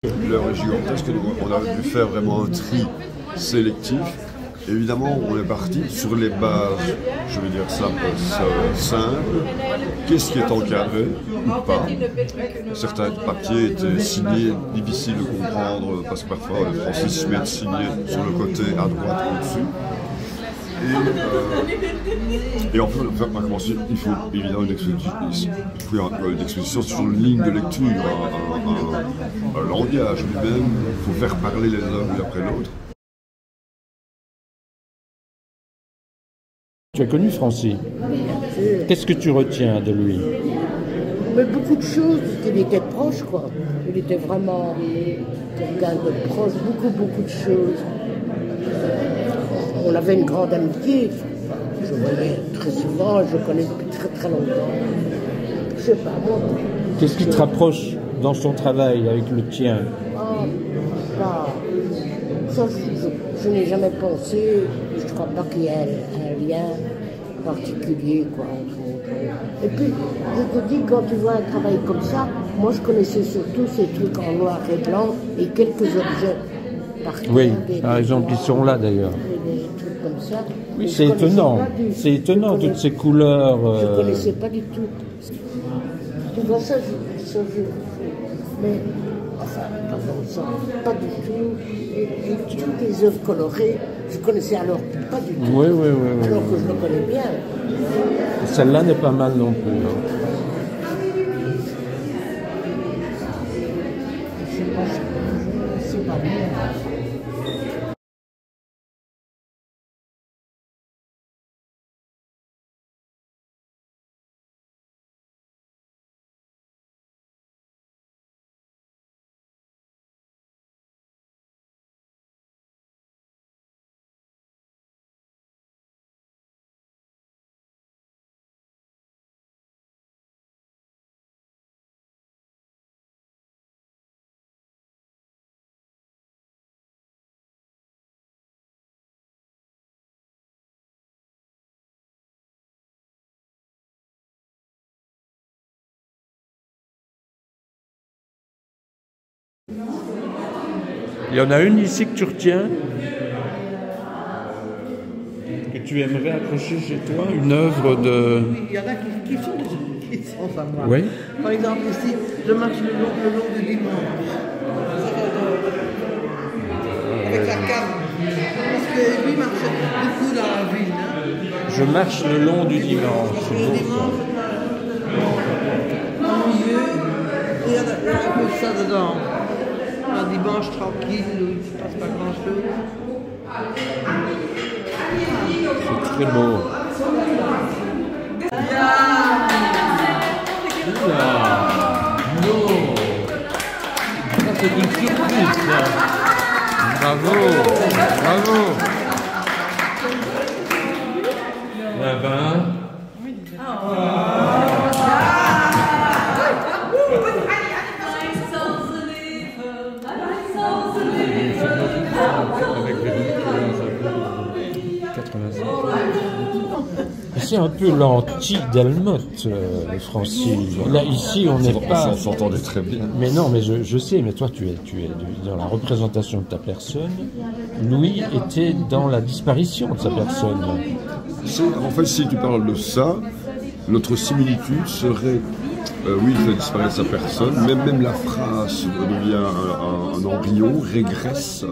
L'œuvre est gigantesque, donc on a dû faire vraiment un tri sélectif. Évidemment, on est parti sur les bases, je vais dire simples. Qu'est-ce qui est encadré ou pas? Certains papiers étaient signés, difficiles de comprendre, parce que parfois les Français se mettent signés sur le côté à droite au-dessus. Et en fait, on va commencer, il faut évidemment une exposition sur une ligne de lecture, un langage lui-même, il faut faire parler les uns l'une après l'autre. Tu as connu Francis. Qu'est-ce que tu retiens de lui? Mais beaucoup de choses, il était proche, quoi. Il était vraiment quelqu'un de proche, beaucoup de choses. On avait une grande amitié. Je voyais très souvent, je connais depuis très longtemps. Je sais pas, moi. Qu'est-ce qui te rapproche dans son travail avec le tien? Ça, je n'ai jamais pensé. Je ne crois pas qu'il y ait un lien particulier, quoi. Et puis, je te dis, quand tu vois un travail comme ça, moi je connaissais surtout ces trucs en noir et blanc et quelques objets. Oui, par exemple, ils sont là d'ailleurs. Des trucs comme ça. Oui, c'est étonnant. C'est étonnant, toutes ces couleurs. Je ne connaissais pas du tout. Tu vois ça, mais enfin, pas du tout. Et toutes les œuvres colorées, je connaissais alors pas du tout. Oui. Alors que je le connais bien. Celle-là n'est pas mal non plus. Hein. C'est pas bien. Il y en a une ici que tu retiens, que tu aimerais accrocher chez toi, une œuvre de... Il y en a qui sont à moi. Oui. Par exemple, ici, je marche le long du dimanche. Avec la canne. Parce que lui marchait beaucoup dans la ville. Hein. Je marche le long du dimanche. Le dimanche, ennuyeux, et il y a un peu ça dedans. Un dimanche tranquille où il ne se passe pas grand-chose. C'est très beau. Non. Ça, c'est une surprise, ça. Bravo. Eh ben... C'est un peu l'anti-Delmotte, Francis. Là, ici, on n'est pas... On s'entendait très bien. Mais non, mais je sais, mais toi, tu es dans la représentation de ta personne. Louis était dans la disparition de sa personne. En fait, si tu parles de ça, notre similitude serait... oui, il fait disparaître sa personne, même la phrase devient un embryon, régresse.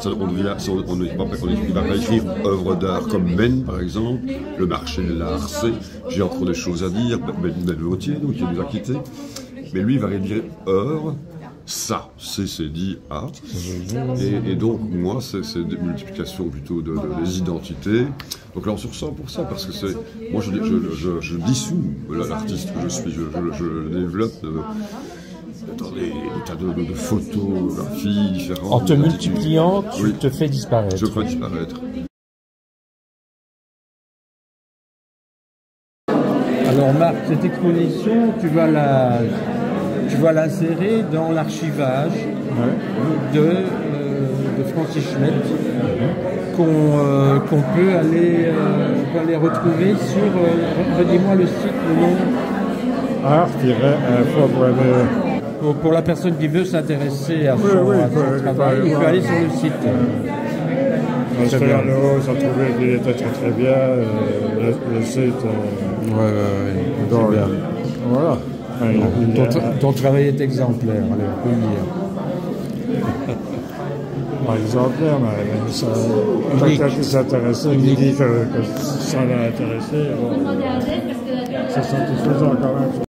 On ne va pas écrire œuvre d'art comme Men, par exemple, le marché de l'art, c'est, j'ai encore des choses à dire, Ben Vautier, donc il nous a quittés. Mais lui, il va rédiger œuvre, ça, c'est dit A. Et donc, moi, c'est des multiplications plutôt des identités. Donc là, on se ressent pour ça, parce que c'est... Moi, je dissous l'artiste que je suis, je développe dans des tas de photographies différentes. En te multipliant, tu te fais disparaître. Je fais disparaître. Alors, Marc, cette exposition, tu vas l'insérer dans l'archivage de Francis Schmitt, qu'on peut aller retrouver sur, redis-moi le site, le nom. art-info.be pour la personne qui veut s'intéresser à son, oui, à son travail, il peut aller sur le site. Stéphane Leroux, j'ai trouvé qu'il était très bien, le site. Ouais. Donc, C'est bien. voilà. Ton travail est exemplaire, allez, on peut le dire. Par exemplaire, mais ça, quelqu'un qui s'intéressait, qui dit que ça l'a intéressé, bon, c'est satisfaisant quand même.